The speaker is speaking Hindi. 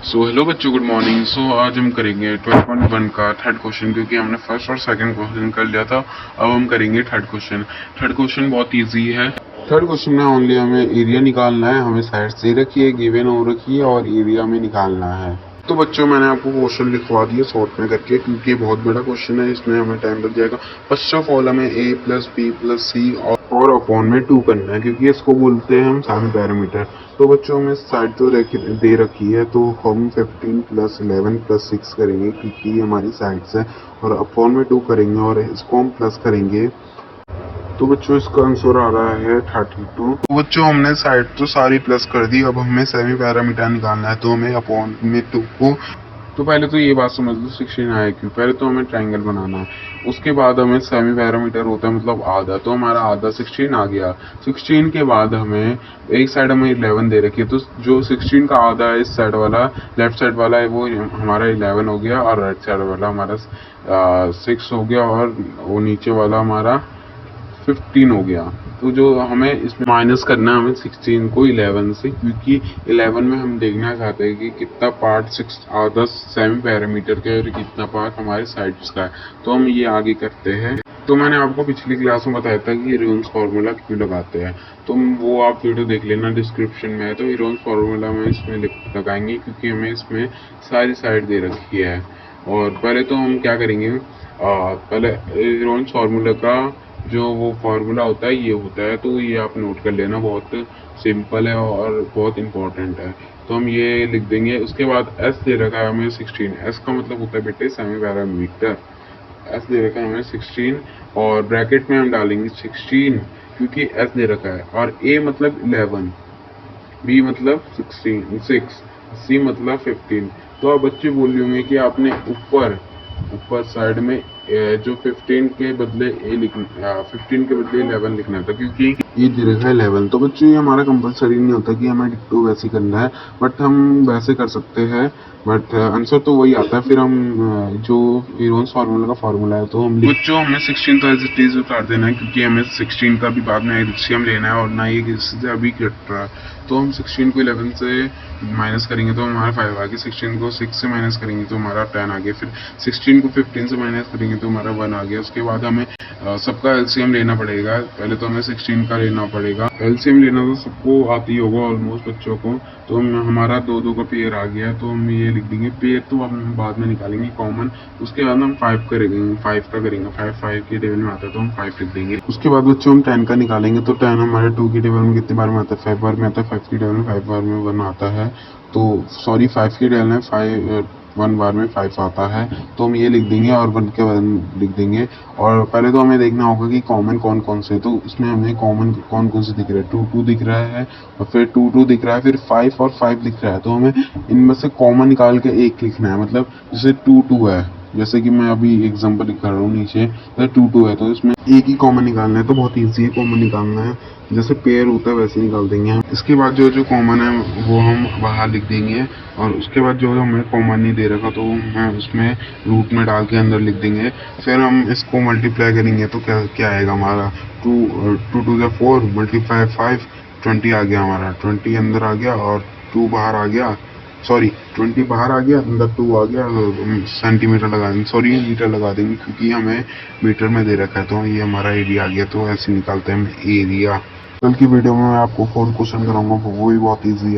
सो हेलो बच्चों, गुड मॉर्निंग। सो आज हम करेंगे 12.1 का थर्ड क्वेश्चन, क्योंकि हमने फर्स्ट और सेकंड क्वेश्चन कर लिया था। अब हम करेंगे थर्ड क्वेश्चन। थर्ड क्वेश्चन बहुत इजी है। थर्ड क्वेश्चन में ओनली हमें एरिया निकालना है। हमें साइड से रखी है, गिवन हो रखी है और एरिया में निकालना है। तो बच्चों, मैंने आपको क्वेश्चन लिखवा दिया शॉर्ट में करके, क्योंकि बहुत बड़ा क्वेश्चन है, इसमें हमें टाइम लग जाएगा। फर्स्ट ऑफ ऑल हमें a प्लस बी प्लस सी और अपॉन में 2 करना है, क्योंकि इसको बोलते हैं हम सेमी पैरामीटर। तो बच्चों, हमें साइड तो दे रखी है, तो हम 15 प्लस 11 प्लस 6 करेंगे, क्योंकि हमारी साइड्स है, और अपॉन में 2 करेंगे और इसको हम प्लस करेंगे। तो बच्चों, इसका आंसर आ रहा है 32। तो बच्चों, हमने साइड तो सारी प्लस कर दी। अब हमें सेमी पैरामीटर निकालना है, तो हमें अपॉन में 2 को, तो पहले तो ये बात समझ लो 16 आया क्यों। पहले तो हमें ट्रायंगल बनाना है, उसके बाद हमें सेमी पैरामीटर होता है मतलब आधा, तो हमारा आधा 16 आ गया। 16 के बाद हमें एक साइड हमें 11 दे रखी है, तो जो 16 का आधा है इस साइड वाला, लेफ्ट साइड वाला है, वो हमारा 11 हो गया, और राइट साइड वाला हमारा 6 हो गया, और वो नीचे वाला हमारा 15 हो गया। तो जो हमें इसमें माइनस करना है, हमें 16 को 11 से, क्योंकि 11 में हम देखना चाहते हैं कि कितना पार्ट 6 आधा सेमी पैरामीटर का है और कितना पार्ट हमारे साइड्स का है। तो हम ये आगे करते हैं। तो मैंने आपको पिछली क्लास में बताया था कि हीरोन्स फार्मूला क्यों लगाते हैं, तो वो आप वीडियो देख लेना, डिस्क्रिप्शन में है। तो हीरोन्स फार्मूला में इसमें लगाएंगे, क्योंकि हमें इसमें सारी साइड दे रखी है। और पहले तो हम क्या करेंगे, पहले हीरोन्स फार्मूला का जो वो फार्मूला होता है ये होता है, तो ये आप नोट कर लेना, बहुत सिंपल है और बहुत इंपॉर्टेंट है। तो हम ये लिख देंगे। उसके बाद s दे रखा है हमें 16। s का मतलब होता है बेटे सेमी पैरामीटर। s दे रखा है हमें 16, और ब्रैकेट में हम डालेंगे 16, क्योंकि s दे रखा है, और a मतलब 11, b मतलब 6, c मतलब 15। तो आप बच्चे बोल रहे होंगे कि आपने ऊपर साइड में जो 15 के बदले 15 के बदले 11 लिखना था, क्योंकि ये दे रखा है 11। तो बच्चों, ये हमारा कंपलसरी नहीं होता कि हमें डिट्टो वैसे करना है, बट हम वैसे कर सकते हैं, बट आंसर तो वही आता है। फिर हम जो हीरोन्स फार्मूला का फार्मूला है, तो हम बच्चों हमें 16 तो एज इट इज उतार देना है, क्योंकि हमें 16 का भी बाद में एलसीएम लेना है, और ना ये इससे अभी कट रहा है। तो हम 16 को 11 से माइनस करेंगे तो हमारा 5 आ गया, 16 को 6 से माइनस करेंगे तो हमारा 10 आ गया, फिर 16 को 15 से माइनस करेंगे तो हमारा 1 आ गया। उसके बाद हमें सबका एलसीएम लेना पड़ेगा। पहले तो हमें 16 का लेना पड़ेगा। एलसीएम लेना तो सबको आती होगा ऑलमोस्ट बच्चों को। तो हमारा 2 का पेयर आ गया, तो हम ये लिख देंगे। पेयर तो हम बाद में निकालेंगे कॉमन। उसके बाद हम 5 करेंगे, 5 का करेंगे। 5 के टेबल में आता है, तो हम 5 लिख देंगे। उसके बाद बच्चों हम 10 का निकालेंगे, तो 10 हमारे 2 की टेबल में कितने बार में आता है, 5 बार में आता है। 5 की टेबल में 5 बार में 1 आता है, तो सॉरी 5 की टेबल में 1 बार में 5 आता है, तो हम ये लिख देंगे, और 1 के बाद लिख देंगे। और पहले तो हमें देखना होगा कि कॉमन कौन कौन से, तो इसमें हमें कॉमन कौन कौन से दिख रहा है। 2 दिख रहा है, और फिर 2 दिख रहा है, फिर 5 और 5 दिख रहा है। तो हमें इनमें से कॉमन निकाल के एक लिखना है। मतलब जैसे 2 है, जैसे कि मैं अभी एग्जांपल लिख रहा हूँ नीचे, तो 2 है, तो इसमें एक ही कॉमन निकालना है। तो बहुत ईजी है कॉमन निकालना है, जैसे पेयर होता है वैसे निकाल देंगे हम। इसके बाद जो जो कॉमन है वो हम बाहर लिख देंगे, और उसके बाद जो हमें कॉमन नहीं दे रखा, तो हम उसमें रूट में डाल के अंदर लिख देंगे। फिर हम इसको मल्टीप्लाई करेंगे, तो क्या क्या आएगा हमारा, 2 टू द 4 मल्टीप्लाई 5, 20 आ गया हमारा। 20 अंदर आ गया और 2 बाहर आ गया, सॉरी 20 बाहर आ गया, अंदर 2 आ गया। सेंटीमीटर लगा देंगे, सॉरी मीटर लगा देंगे, क्योंकि हमें मीटर में दे रखा है। तो ये हमारा एरिया आ गया। तो ऐसे निकालते हैं हम एरिया। कल की वीडियो में मैं आपको 4 क्वेश्चन कराऊंगा, वो भी बहुत ईजी है।